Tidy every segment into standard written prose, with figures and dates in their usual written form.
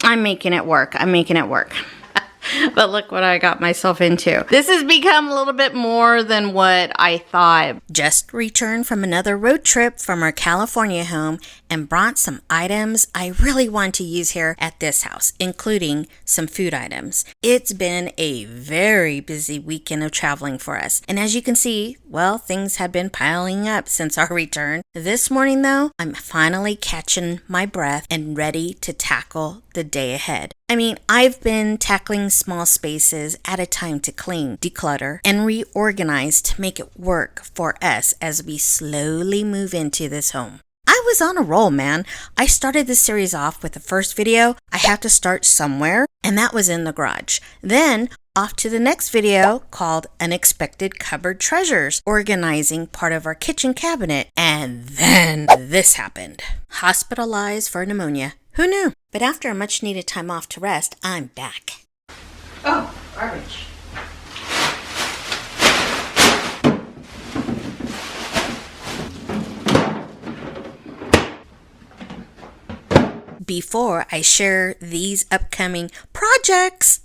I'm making it work. I'm making it work. But look what I got myself into. This has become a little bit more than what I thought. Just returned from another road trip from our California home and brought some items I really want to use here at this house, including some food items. It's been a very busy weekend of traveling for us. And as you can see, well, things have been piling up since our return. This morning though, I'm finally catching my breath and ready to tackle the day ahead. I mean, I've been tackling small spaces at a time to clean, declutter, and reorganize to make it work for us as we slowly move into this home. I was on a roll, man. I started this series off with the first video. I have to start somewhere, and that was in the garage. Then off to the next video called Unexpected Cupboard Treasures, organizing part of our kitchen cabinet. And then this happened. Hospitalized for pneumonia. Who knew? But after a much needed time off to rest, I'm back. Oh, garbage. Before I share these upcoming projects,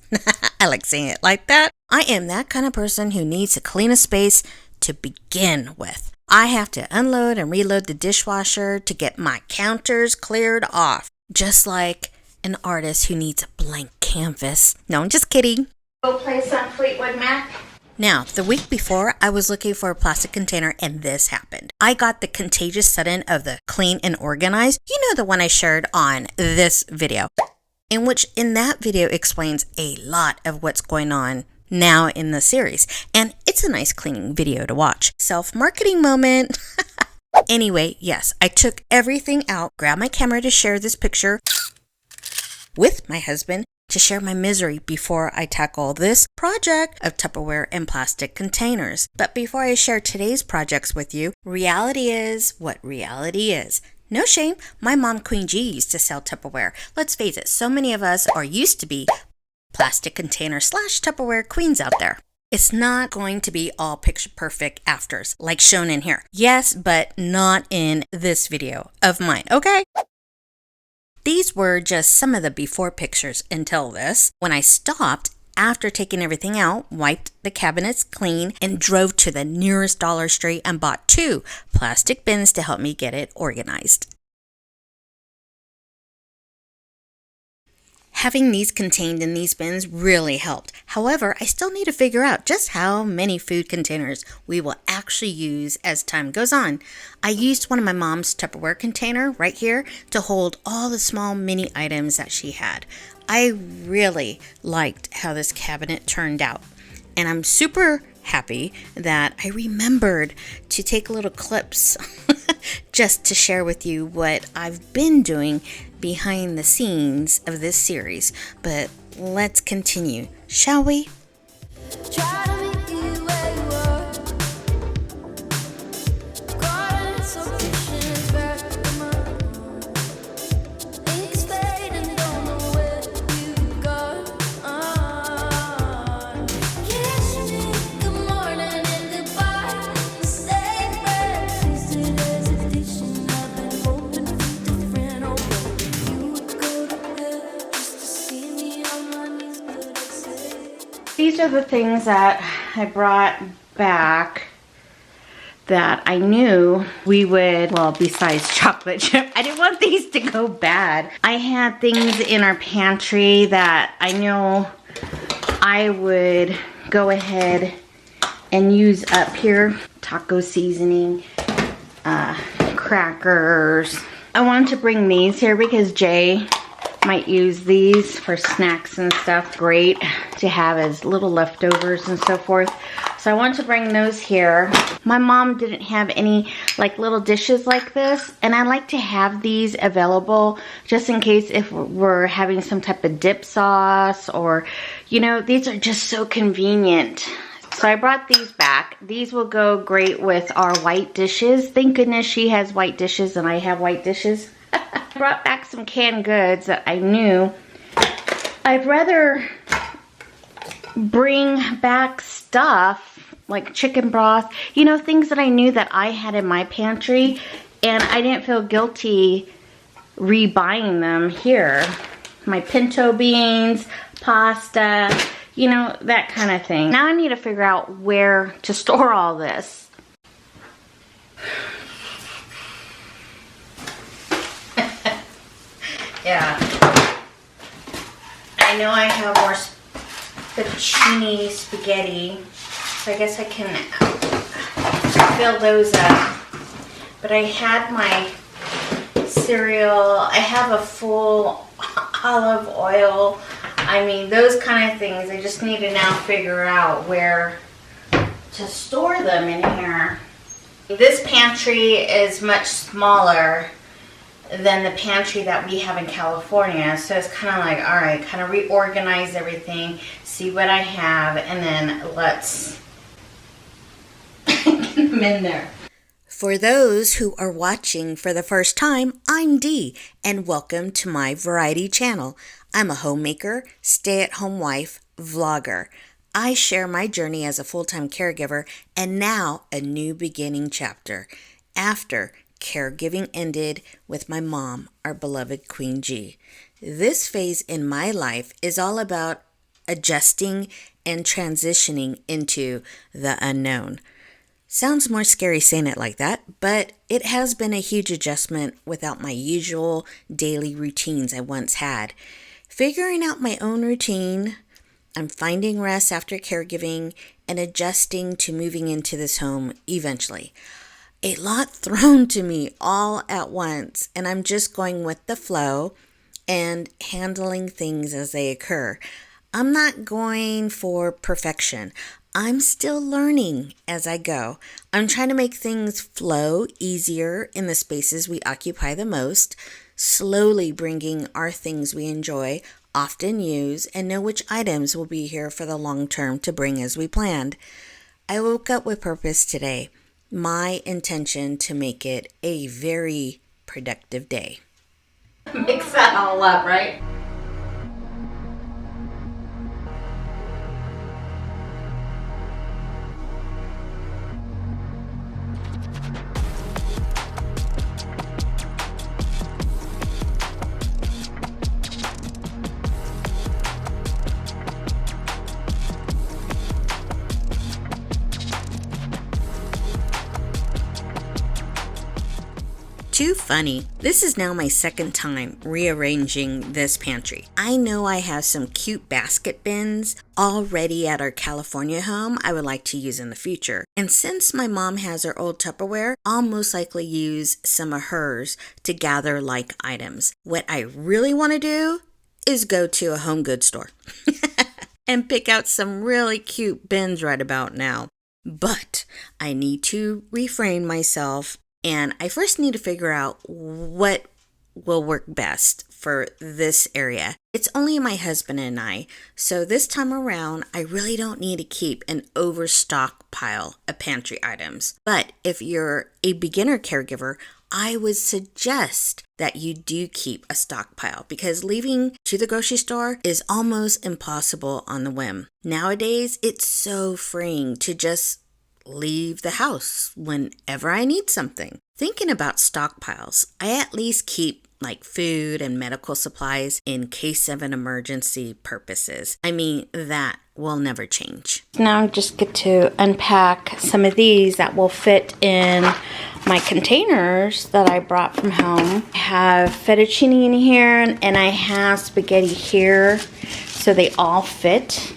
I like saying it like that, I am that kind of person who needs to clean a space to begin with. I have to unload and reload the dishwasher to get my counters cleared off. Just like an artist who needs a blank canvas. No, I'm just kidding. Go play some Fleetwood Mac. Now, the week before, I was looking for a plastic container and this happened. I got the Contagious Sudden of the Clean and Organized. You know, the one I shared on this video. In which, in that video, explains a lot of what's going on now in the series. And it's a nice cleaning video to watch. Self-marketing moment. Anyway, yes, I took everything out, grabbed my camera to share this picture with my husband to share my misery before I tackle this project of Tupperware and plastic containers. But before I share today's projects with you, reality is what reality is. No shame, my mom Queen G used to sell Tupperware. Let's face it, so many of us are used to be plastic container / Tupperware queens out there. It's not going to be all picture perfect afters like shown in here. Yes, but not in this video of mine, okay? These were just some of the before pictures until this, when I stopped after taking everything out, wiped the cabinets clean, and drove to the nearest Dollar Tree and bought 2 plastic bins to help me get it organized. Having these contained in these bins really helped. However, I still need to figure out just how many food containers we will actually use as time goes on. I used one of my mom's Tupperware container right here to hold all the small mini items that she had. I really liked how this cabinet turned out. And I'm super happy that I remembered to take little clips just to share with you what I've been doing behind the scenes of this series. But let's continue, shall we? These are the things that I brought back that I knew we would, well, besides chocolate chip, I didn't want these to go bad. I had things in our pantry that I know I would go ahead and use up here. Taco seasoning, crackers. I wanted to bring these here because Jay might use these for snacks and stuff. Great to have as little leftovers and so forth. So I wanted to bring those here. My mom didn't have any like little dishes like this, and I like to have these available just in case if we're having some type of dip sauce, or you know, these are just so convenient. So I brought these back. These will go great with our white dishes. Thank goodness she has white dishes and I have white dishes. I brought back some canned goods that I knew I'd rather bring back stuff like chicken broth, you know, things that I knew that I had in my pantry, and I didn't feel guilty rebuying them here. my pinto beans, pasta, you know, that kind of thing. Now I need to figure out where to store all this. Yeah. I know I have more fettuccine spaghetti, so I guess I can fill those up. But I had my cereal. I have a full olive oil. I mean, those kind of things. I just need to now figure out where to store them in here. This pantry is much smaller than the pantry that we have in California. So it's kind of like, all right, kind of reorganize everything, see what I have, and then let's get them in there. For those who are watching for the first time, I'm Dee, and welcome to my variety channel. I'm a homemaker, stay-at-home wife, vlogger. I share my journey as a full-time caregiver and now a new beginning chapter after caregiving ended with my mom, our beloved Queen G. This phase in my life is all about adjusting and transitioning into the unknown. Sounds more scary saying it like that, but it has been a huge adjustment without my usual daily routines I once had. Figuring out my own routine, I'm finding rest after caregiving and adjusting to moving into this home eventually. A lot thrown to me all at once, and I'm just going with the flow and handling things as they occur. I'm not going for perfection. I'm still learning as I go. I'm trying to make things flow easier in the spaces we occupy the most, slowly bringing our things we enjoy, often use, and know which items will be here for the long term to bring as we planned. I woke up with purpose today. My intention to make it a very productive day. Mix that all up, right? Too funny. This is now my second time rearranging this pantry. I know I have some cute basket bins already at our California home I would like to use in the future. And since my mom has her old Tupperware, I'll most likely use some of hers to gather like items. What I really want to do is go to a home goods store and pick out some really cute bins right about now. But I need to refrain myself. And I first need to figure out what will work best for this area. It's only my husband and I, so this time around, I really don't need to keep an overstock pile of pantry items. But if you're a beginner caregiver, I would suggest that you do keep a stockpile because leaving to the grocery store is almost impossible on the whim. Nowadays, it's so freeing to just leave the house whenever I need something. Thinking about stockpiles, I at least keep like food and medical supplies in case of an emergency purposes. I mean, that will never change. Now I just get to unpack some of these that will fit in my containers that I brought from home. I have fettuccine in here and I have spaghetti here, so they all fit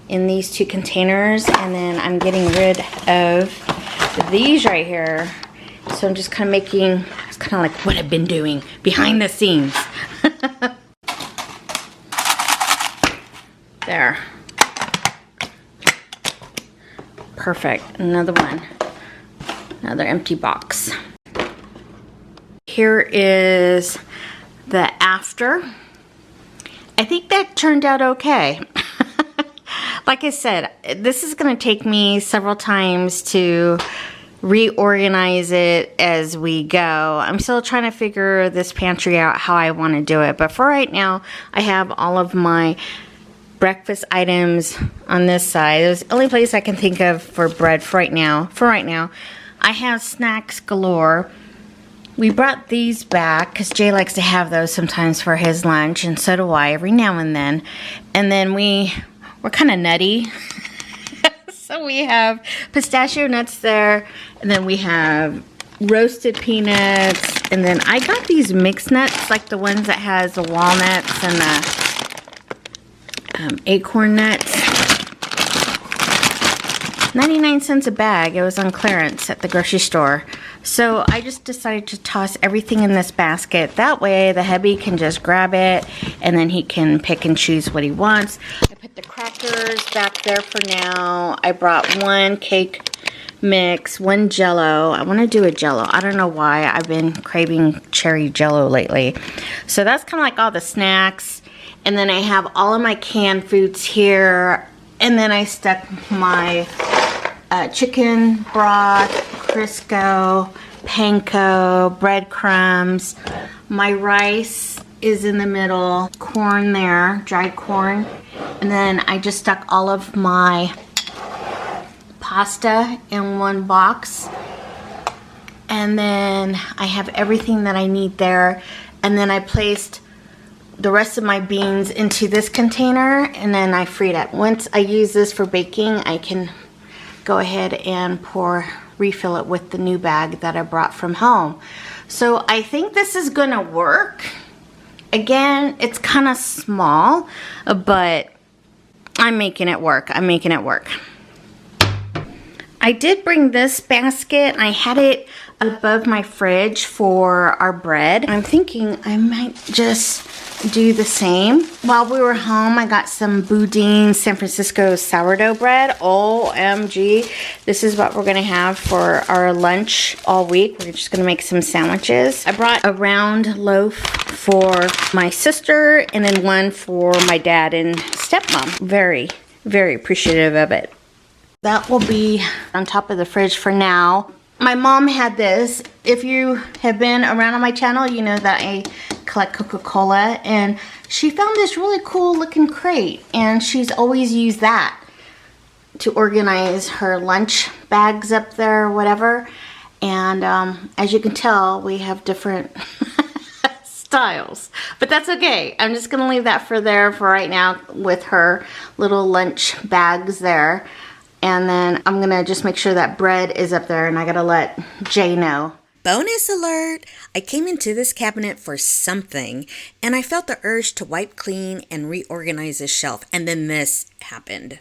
in these two containers. And then I'm getting rid of these right here. So I'm just kind of making, it's kind of like what I've been doing behind the scenes. There. Perfect. Another one. Another empty box. Here is the after. I think that turned out okay. Like I said, this is going to take me several times to reorganize it as we go. I'm still trying to figure this pantry out how I want to do it. But for right now, I have all of my breakfast items on this side. It's the only place I can think of for bread for right now. I have snacks galore. We brought these back because Jay likes to have those sometimes for his lunch, and so do I every now and then. And then we're kind of nutty. So we have pistachio nuts there, and then we have roasted peanuts, and then I got these mixed nuts, like the ones that has the walnuts and the acorn nuts. 99 cents a bag. It was on clearance at the grocery store. So I just decided to toss everything in this basket. That way the hubby can just grab it and then he can pick and choose what he wants. I put the crackers back there for now. I brought one cake mix, one Jello. I want to do a Jello. I don't know why. I've been craving cherry Jello lately. So that's kind of like all the snacks. And then I have all of my canned foods here. And then I stuck my chicken broth, Crisco, panko, breadcrumbs. My rice is in the middle, corn there, dried corn. And then I just stuck all of my pasta in one box. And then I have everything that I need there. And then I placed the rest of my beans into this container, and then I freed it. Once I use this for baking, I can go ahead and refill it with the new bag that I brought from home. So I think this is gonna work. Again, it's kind of small, but I'm making it work. I'm making it work. I did bring this basket. I had it above my fridge for our bread. I'm thinking I might just do the same. While we were home, I got some Boudin San Francisco sourdough bread. OMG. This is what we're gonna have for our lunch all week. We're just gonna make some sandwiches. I brought a round loaf for my sister and then one for my dad and stepmom. Very, very appreciative of it. That will be on top of the fridge for now. My mom had this. If you have been around on my channel, you know that I collect Coca-Cola, and she found this really cool looking crate, and she's always used that to organize her lunch bags up there or whatever. And as you can tell, we have different styles, but that's okay. I'm just gonna leave that for right now with her little lunch bags there. And then I'm gonna just make sure that bread is up there, and I gotta let Jay know. Bonus alert! I came into this cabinet for something, and I felt the urge to wipe clean and reorganize this shelf, and then this happened.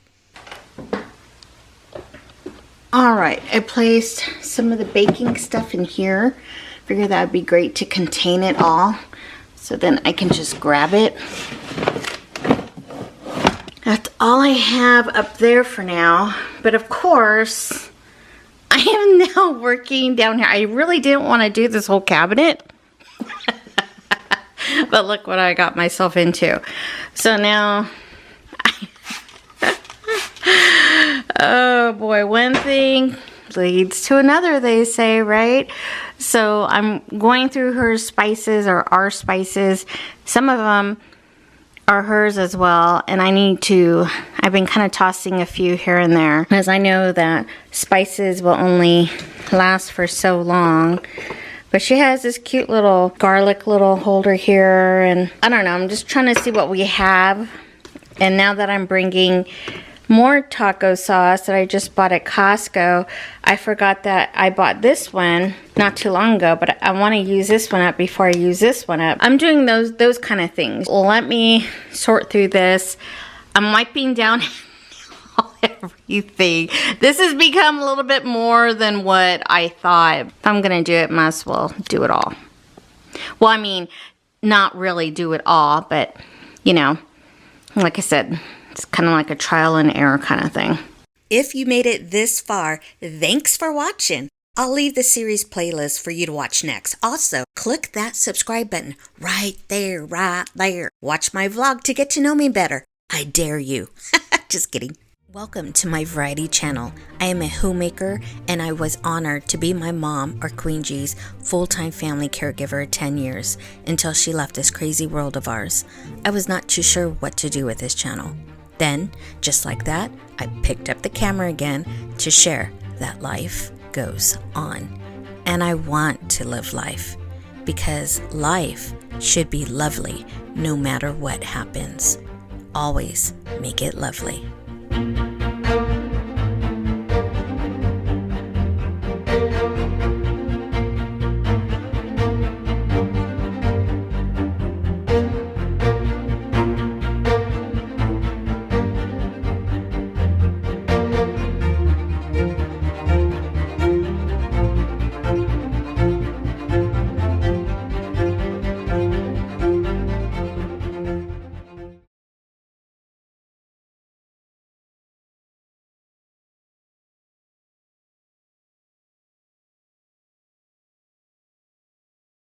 Alright, I placed some of the baking stuff in here. Figured that would be great to contain it all, so then I can just grab it. That's all I have up there for now. But of course, I am now working down here. I really didn't want to do this whole cabinet. But look what I got myself into. So now, oh boy, one thing leads to another, they say, right? So I'm going through her spices, or our spices. Some of them are hers as well, and I've been kind of tossing a few here and there, as I know that spices will only last for so long. But she has this cute little garlic little holder here, and I don't know, I'm just trying to see what we have. And now that I'm bringing more taco sauce that I just bought at Costco, I forgot that I bought this one not too long ago, but I want to use this one up before I use this one up. I'm doing those kind of things. Let me sort through this. I'm wiping down everything. This has become a little bit more than what I thought. If I'm gonna do it, might as well do it all. Well, I mean, not really do it all, but you know, like I said, it's kind of like a trial and error kind of thing. If you made it this far, thanks for watching. I'll leave the series playlist for you to watch next. Also, click that subscribe button right there, right there. Watch my vlog to get to know me better. I dare you. Just kidding. Welcome to my variety channel. I am a homemaker, and I was honored to be my mom, or Queen G's, full-time family caregiver 10 years, until she left this crazy world of ours. I was not too sure what to do with this channel. Then, just like that, I picked up the camera again to share that life goes on. And I want to live life. because life should be lovely no matter what happens. Always make it lovely.